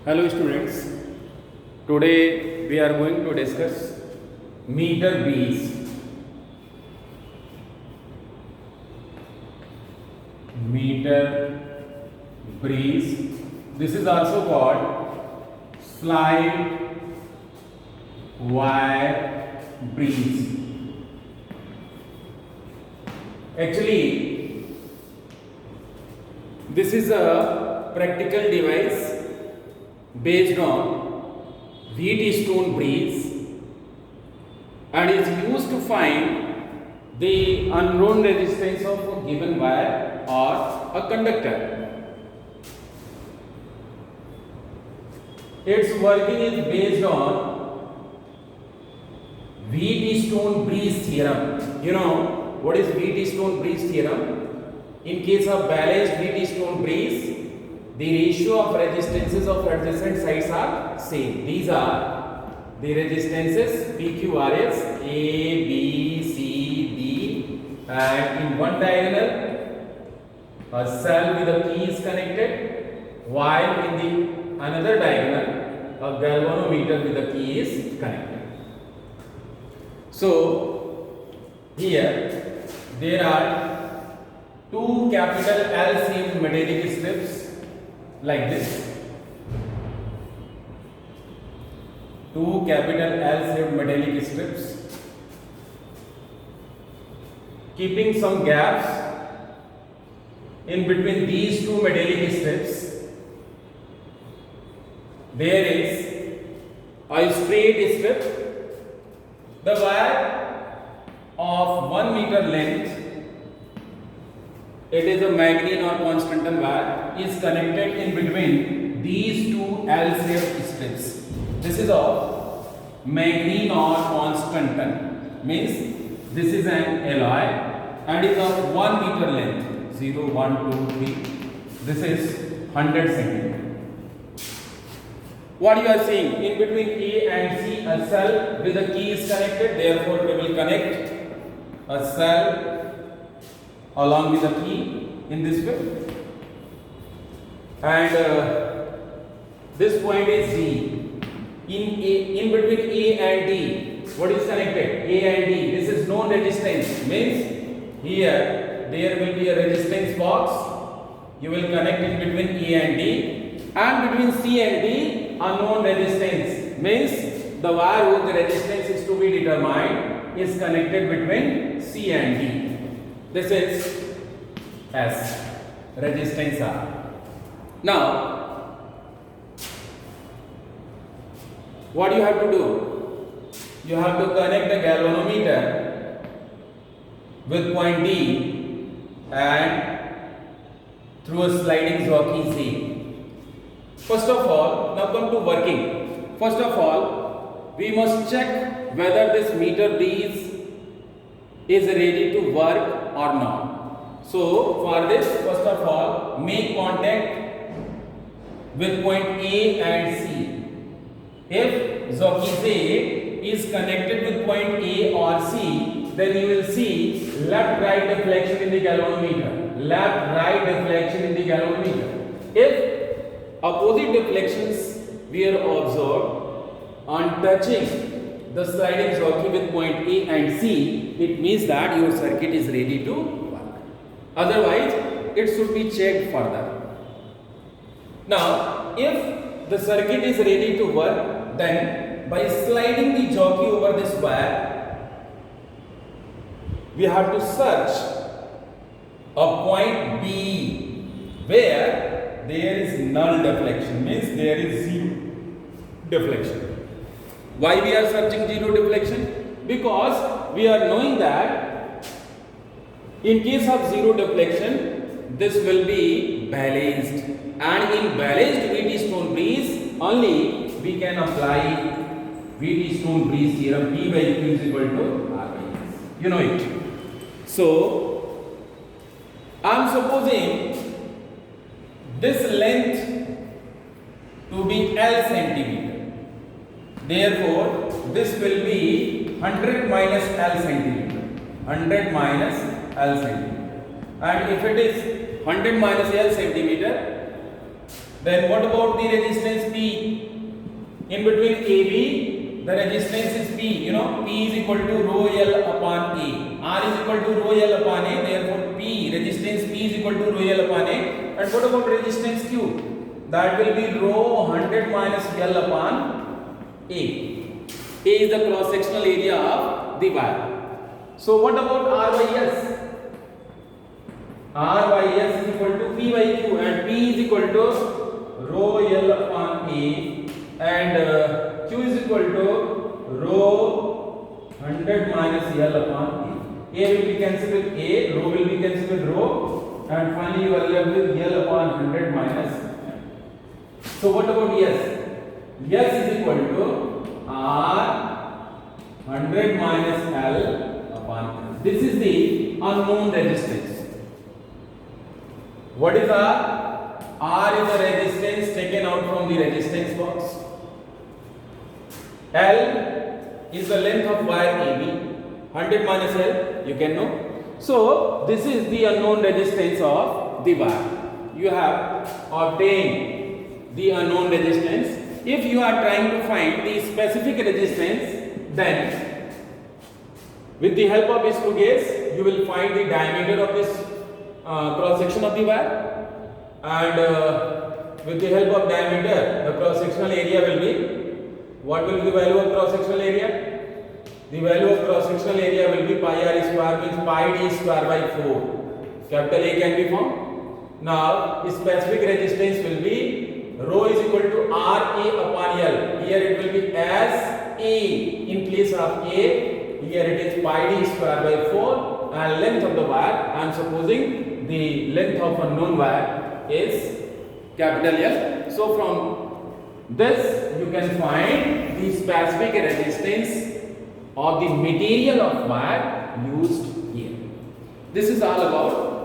Hello students, today we are going to discuss meter breeze. Meter breeze. This is also called slide wire breeze. Actually, this is a practical device based on Wheatstone breeze and is used to find the unknown resistance of a given wire or a conductor. Its working is based on Wheatstone breeze theorem. You know what is Wheatstone breeze theorem? In case of balanced Wheatstone breeze, the ratio of resistances of adjacent sides are same. These are the resistances PQRS A, B, C, D, and in one diagonal a cell with a key is connected, while in the another diagonal a galvanometer with a key is connected. So here there are two capital L shaped metallic strips like this. Two capital L shaped metallic strips, keeping some gaps in between these two metallic strips. There is a straight strip. The wire of 1 meter length, it is a Magnin or Constantan wire, is connected in between these two L-shaped strips. This is of Magnin or Constantan, means this is an alloy and is of 1 meter length, 0, 1, 2, 3. This is 100 centimeter. What you are seeing, in between A and C, a cell with a key is connected, therefore we will connect a cell along with the key in this way, and this point is D. In between A and D, what is connected? A and D. This is known resistance. Means here there will be a resistance box. You will connect in between A and D, and between C and D, unknown resistance. Means the wire whose resistance is to be determined is connected between C and D. This is S, resistance R. Now, what you have to do? You have to connect the galvanometer with point D and through a sliding jockey C. First of all, now come to working. First of all, we must check whether this meter breeze is ready to work or not. So for this, first of all, make contact with point A and C. If jockey A is connected with point A or C, then you will see left-right deflection in the galvanometer. Left-right deflection in the galvanometer. If opposite deflections were observed on touching the sliding jockey with point A and C, it means that your circuit is ready to work. Otherwise, it should be checked further. Now, if the circuit is ready to work, then by sliding the jockey over this wire, we have to search a point B where there is null deflection, means there is zero deflection. Why we are searching zero deflection? Because we are knowing that in case of zero deflection, this will be balanced, and in balanced Wheatstone breeze only we can apply Wheatstone breeze theorem. P by Q is equal to R by S. You know it. So I am supposing this length to be L centimeter. Therefore, this will be 100 minus L centimeter. 100 minus L centimeter. And if it is 100 minus L centimeter, Then what about the resistance P? In between AB, the resistance is P. You know, P is equal to rho L upon A. R is equal to rho L upon A. Therefore, P, resistance P is equal to rho L upon A. And what about resistance Q? That will be rho 100 minus L upon A. A is the cross-sectional area of the wire. So what about R by S? R by S is equal to P by Q, and P is equal to rho L upon A, and Q is equal to rho 100 minus L upon A. A will be cancelled with A, rho will be cancelled with rho, and finally you are left with L upon 100 minus L. So what about S? S is equal to R 100 minus L upon L. This is the unknown resistance. What is R? R is the resistance taken out from the resistance box. L is the length of wire AB. 100 minus L, you can know. So this is the unknown resistance of the wire. You have obtained the unknown resistance. If you are trying to find the specific resistance, then with the help of screw gauge, you will find the diameter of this cross section of the wire, and with the help of diameter, the cross sectional area will be, what will be the value of cross sectional area? The value of cross sectional area will be pi r square, means pi d square by 4. Capital A can be found. Now specific resistance will be rho is equal to R A upon L. Here it will be as A in place of A. Here it is pi d square by 4, and length of the wire, I am supposing the length of a known wire is capital L. So from this you can find the specific resistance of the material of wire used here. This is all about